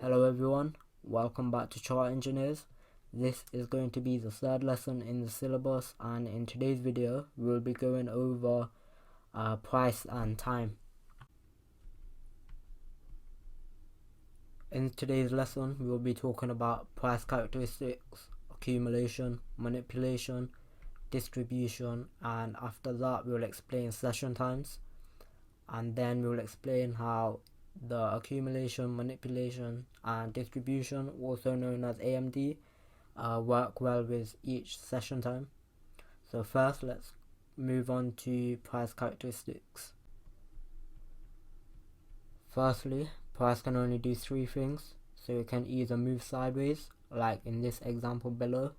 Hello everyone, welcome back to Chart Engineers. This is going to be the third lesson in the syllabus, and in today's video we will be going over price and time. In today's lesson we will be talking about price characteristics, accumulation, manipulation, distribution, and after that we will explain session times, and then we will explain how the accumulation, manipulation, and distribution, also known as AMD, work well with each session time. So first, let's move on to price characteristics. Firstly, price can only do three things. So it can either move sideways, like in this example below.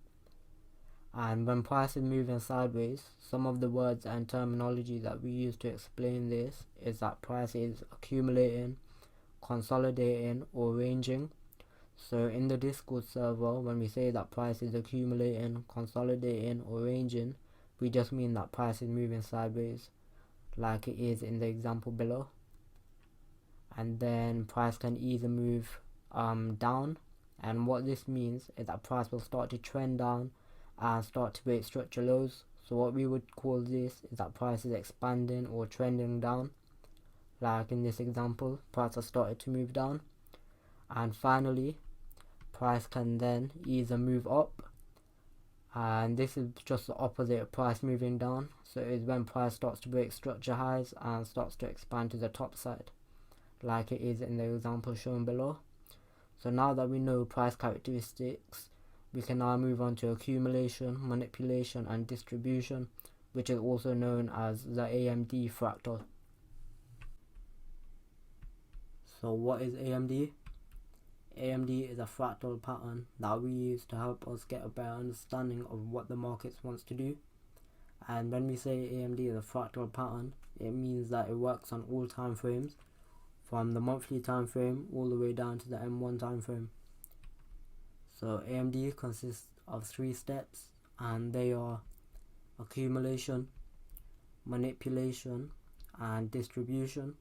And when price is moving sideways, some of the words and terminology that we use to explain this is that price is accumulating, consolidating, or ranging. So in the Discord server, when we say that price is accumulating, consolidating, or ranging, we just mean that price is moving sideways, like it is in the example below. And then price can either move down, and what this means is that price will start to trend down and start to break structure lows. So what we would call this is that price is expanding or trending down, like in this example, price has started to move down. And finally, price can then either move up, and this is just the opposite of price moving down. So it's when price starts to break structure highs and starts to expand to the top side, like it is in the example shown below. So now that we know price characteristics, we can now move on to accumulation, manipulation, and distribution, which is also known as the AMD fractal. So what is AMD? AMD is a fractal pattern that we use to help us get a better understanding of what the markets wants to do. And when we say AMD is a fractal pattern, it means that it works on all time frames, from the monthly time frame all the way down to the M1 time frame. So AMD consists of three steps, and they are accumulation, manipulation, and distribution.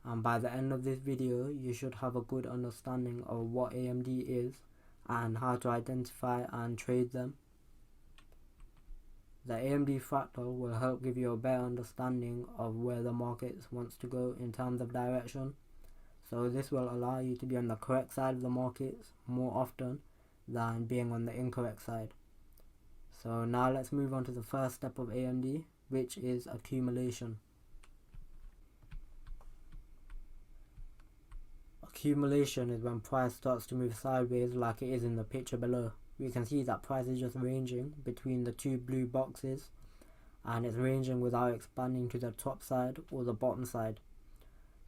And by the end of this video, you should have a good understanding of what AMD is and how to identify and trade them. The AMD fractal will help give you a better understanding of where the market wants to go in terms of direction. So this will allow you to be on the correct side of the markets more often than being on the incorrect side. So now let's move on to the first step of AMD, which is accumulation. Accumulation is when price starts to move sideways, like it is in the picture below. We can see that price is just ranging between the two blue boxes, and it's ranging without expanding to the top side or the bottom side.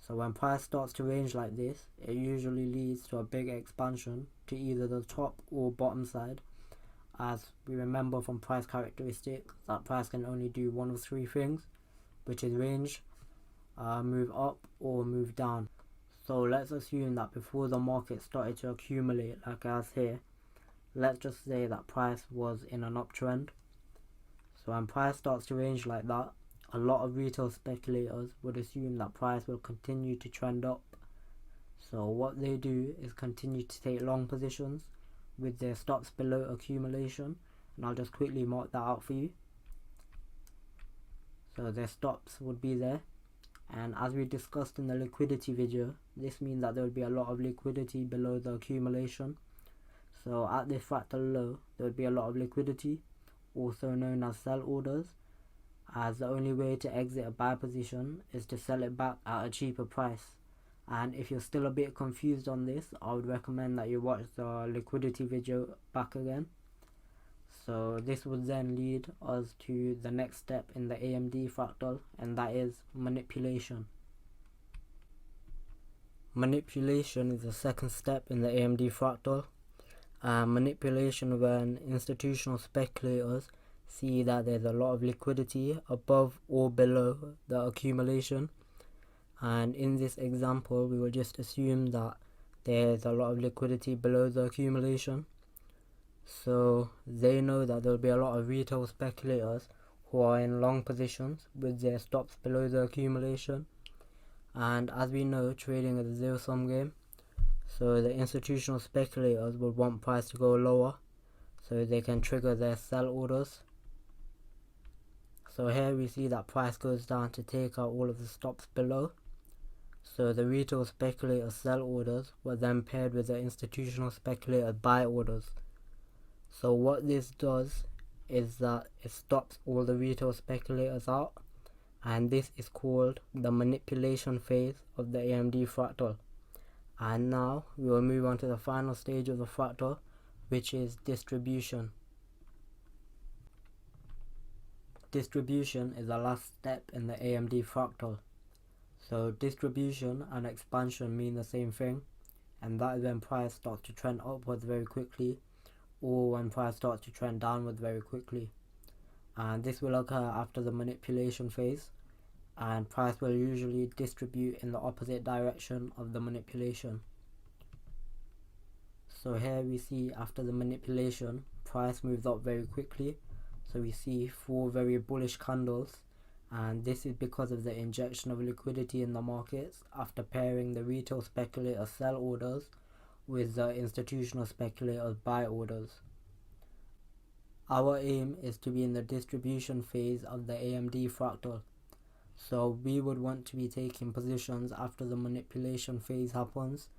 So when price starts to range like this, it usually leads to a big expansion to either the top or bottom side, as we remember from price characteristics that price can only do one of three things, which is range, move up, or move down. So let's assume that before the market started to accumulate like as here, let's just say that price was in an uptrend. So when price starts to range like that, a lot of retail speculators would assume that price will continue to trend up. So what they do is continue to take long positions with their stops below accumulation, and I'll just quickly mark that out for you. So their stops would be there, and as we discussed in the liquidity video, this means that there will be a lot of liquidity below the accumulation. So at this fractal low, there would be a lot of liquidity, also known as sell orders, as the only way to exit a buy position is to sell it back at a cheaper price. And if you're still a bit confused on this, I would recommend that you watch the liquidity video back again. So this would then lead us to the next step in the AMD fractal, and that is manipulation. Manipulation is the second step in the AMD fractal. Manipulation when institutional speculators see that there's a lot of liquidity above or below the accumulation, and in this example we will just assume that there's a lot of liquidity below the accumulation. So they know that there will be a lot of retail speculators who are in long positions with their stops below the accumulation, and as we know, trading is a zero-sum game. So the institutional speculators would want price to go lower so they can trigger their sell orders. So here we see that price goes down to take out all of the stops below. So the retail speculator sell orders were then paired with the institutional speculator buy orders. So what this does is that it stops all the retail speculators out, and this is called the manipulation phase of the AMD fractal. And now we will move on to the final stage of the fractal, which is distribution. Distribution is the last step in the AMD fractal. So distribution and expansion mean the same thing, and that is when price starts to trend upwards very quickly, or when price starts to trend downwards very quickly. And this will occur after the manipulation phase, and price will usually distribute in the opposite direction of the manipulation. So here we see after the manipulation, price moves up very quickly. So we see 4 very bullish candles, and this is because of the injection of liquidity in the markets after pairing the retail speculator sell orders with the institutional speculators buy orders. Our aim is to be in the distribution phase of the AMD fractal. So we would want to be taking positions after the manipulation phase happens,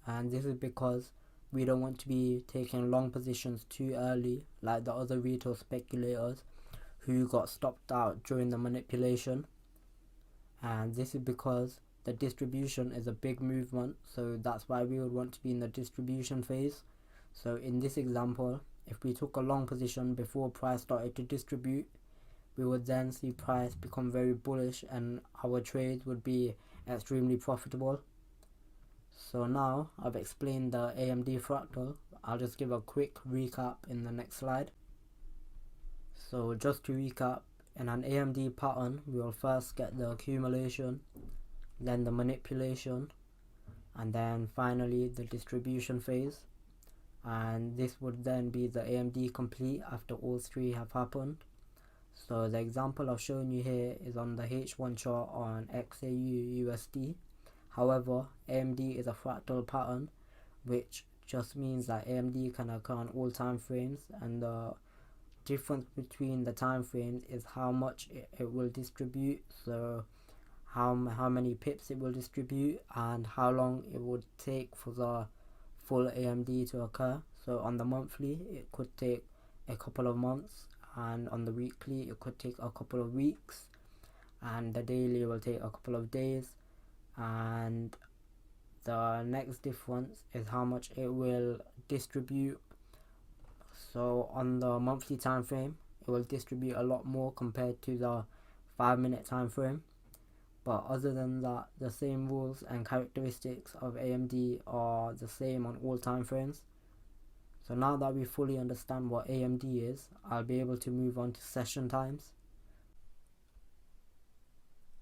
and this is because we don't want to be taking long positions too early like the other retail speculators who got stopped out during the manipulation. And this is because the distribution is a big movement, so that's why we would want to be in the distribution phase. So in this example, if we took a long position before price started to distribute, we would then see price become very bullish and our trades would be extremely profitable. So now I've explained the AMD fractal. I'll just give a quick recap in the next slide. So just to recap, in an AMD pattern, we will first get the accumulation, then the manipulation, and then finally the distribution phase. And this would then be the AMD complete after all 3 have happened. So the example I've shown you here is on the H1 chart on XAU USD. However, AMD is a fractal pattern, which just means that AMD can occur on all time frames, and the difference between the time frames is how much it will distribute, so how many pips it will distribute and how long it would take for the full AMD to occur. So on the monthly it could take a couple of months, and on the weekly it could take a couple of weeks, and the daily will take a couple of days. And the next difference is how much it will distribute. So on the monthly time frame it will distribute a lot more compared to the 5-minute time frame. But other than that, the same rules and characteristics of AMD are the same on all time frames. So now that we fully understand what AMD is, I'll be able to move on to session times.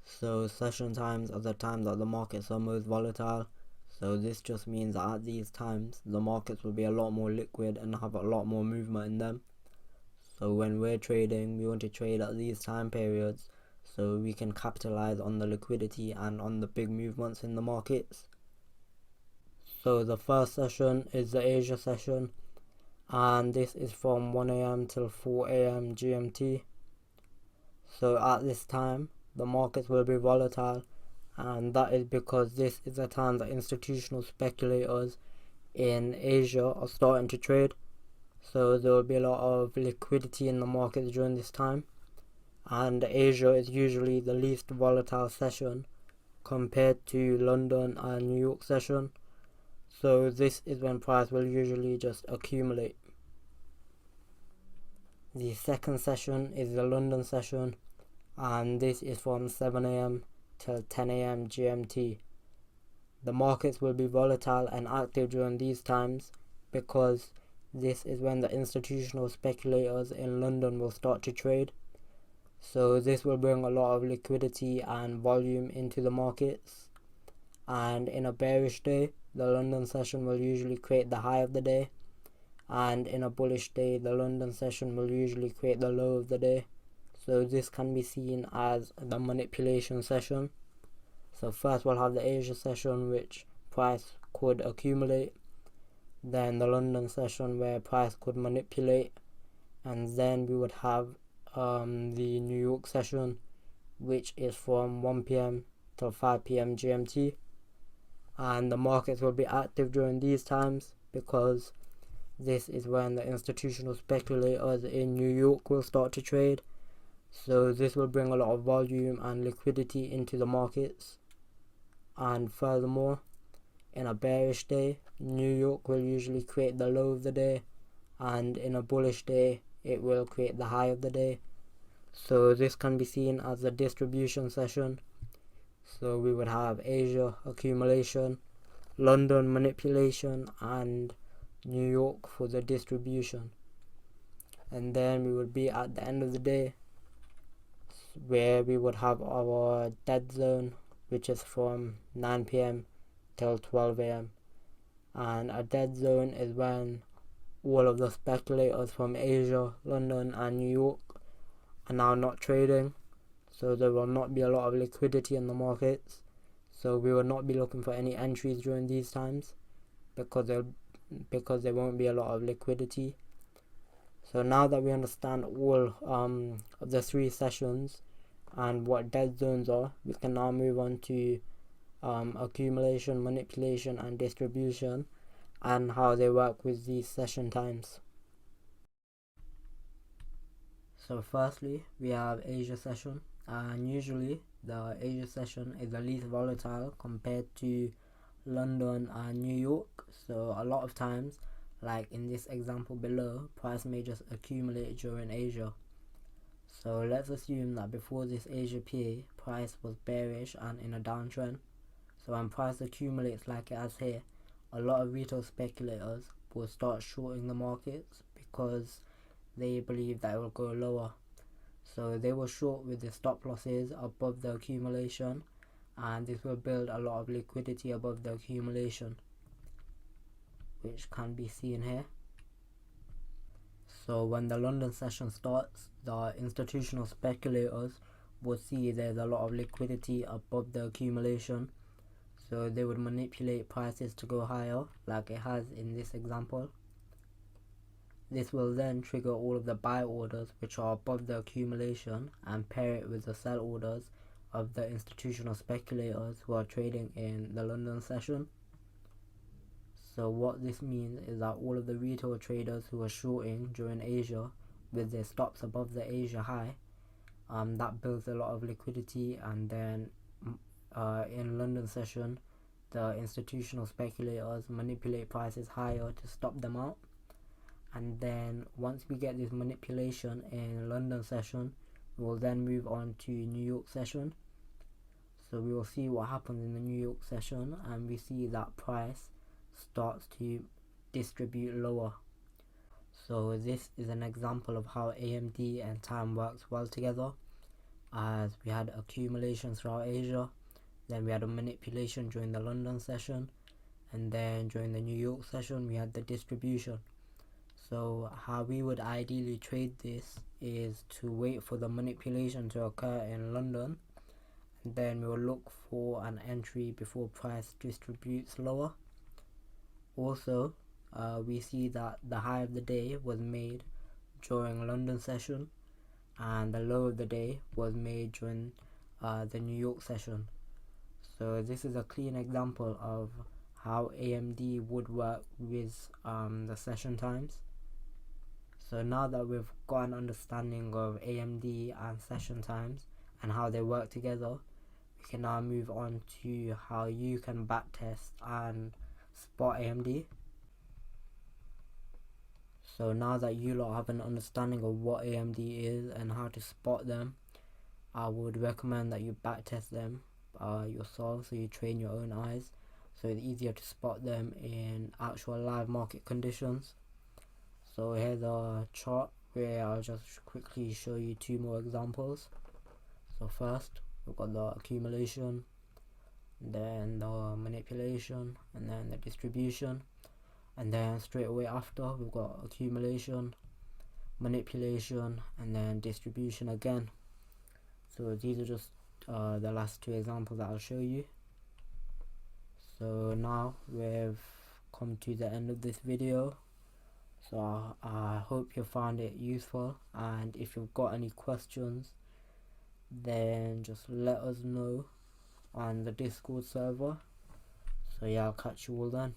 So session times are the times that the markets are most volatile. So this just means that at these times the markets will be a lot more liquid and have a lot more movement in them. So when we're trading, we want to trade at these time periods so we can capitalize on the liquidity and on the big movements in the markets. So the first session is the Asia session, and this is from 1 AM till 4 AM GMT. So at this time the markets will be volatile, and that is because this is the time that institutional speculators in Asia are starting to trade. So there will be a lot of liquidity in the markets during this time, and Asia is usually the least volatile session compared to London and New York session. So this is when price will usually just accumulate. The second session is the London session, and this is from 7 AM till 10 AM GMT. The markets will be volatile and active during these times because this is when the institutional speculators in London will start to trade. So this will bring a lot of liquidity and volume into the markets. And in a bearish day, the London session will usually create the high of the day, and in a bullish day, the London session will usually create the low of the day. So this can be seen as the manipulation session. So first we'll have the Asia session, which price could accumulate, then the London session where price could manipulate, and then we would have the New York session, which is from 1 p.m. till 5 p.m. GMT, and the markets will be active during these times because this is when the institutional speculators in New York will start to trade. So this will bring a lot of volume and liquidity into the markets. And furthermore, in a bearish day, New York will usually create the low of the day, and in a bullish day it will create the high of the day. So this can be seen as a distribution session. So we would have Asia accumulation, London manipulation, and New York for the distribution. And then we would be at the end of the day where we would have our dead zone, which is from 9 p.m. till 12 a.m. And a dead zone is when all of the speculators from Asia, London and New York are now not trading, so there will not be a lot of liquidity in the markets. So we will not be looking for any entries during these times because there won't be a lot of liquidity. So now that we understand all of the three sessions and what dead zones are, we can now move on to accumulation, manipulation and distribution, and how they work with these session times. So firstly, we have Asia session, and usually the Asia session is the least volatile compared to London and New York. So a lot of times, like in this example below, price may just accumulate during Asia. So let's assume that before this Asia PA, price was bearish and in a downtrend. So when price accumulates like it has here, a lot of retail speculators will start shorting the markets because they believe that it will go lower. So they will short with the stop losses above the accumulation, and this will build a lot of liquidity above the accumulation, which can be seen here. So when the London session starts, the institutional speculators will see there's a lot of liquidity above the accumulation, so they would manipulate prices to go higher like it has in this example. This will then trigger all of the buy orders which are above the accumulation and pair it with the sell orders of the institutional speculators who are trading in the London session. So what this means is that all of the retail traders who are shorting during Asia with their stops above the Asia high, that builds a lot of liquidity, and then in London session the institutional speculators manipulate prices higher to stop them out. And then once we get this manipulation in London session, we will then move on to New York session. So we will see what happens in the New York session, and we see that price starts to distribute lower. So this is an example of how AMD and time works well together, as we had accumulation throughout Asia, then we had a manipulation during the London session, and then during the New York session we had the distribution. So how we would ideally trade this is to wait for the manipulation to occur in London, and then we will look for an entry before price distributes lower. Also, we see that the high of the day was made during London session, and the low of the day was made during the New York session. So this is a clean example of how AMD would work with the session times. So now that we've got an understanding of AMD and session times and how they work together, we can now move on to how you can backtest and spot AMD. So now that you lot have an understanding of what AMD is and how to spot them, I would recommend that you backtest them yourself, so you train your own eyes, so it's easier to spot them in actual live market conditions. So here's a chart where I'll just quickly show you two more examples. So first we've got the accumulation, then the manipulation, and then the distribution, and then straight away after we've got accumulation, manipulation, and then distribution again. So these are just the last two examples that I'll show you. So now we've come to the end of this video. So I hope you found it useful, and if you've got any questions, then just let us know on the Discord server. So yeah, I'll catch you all then.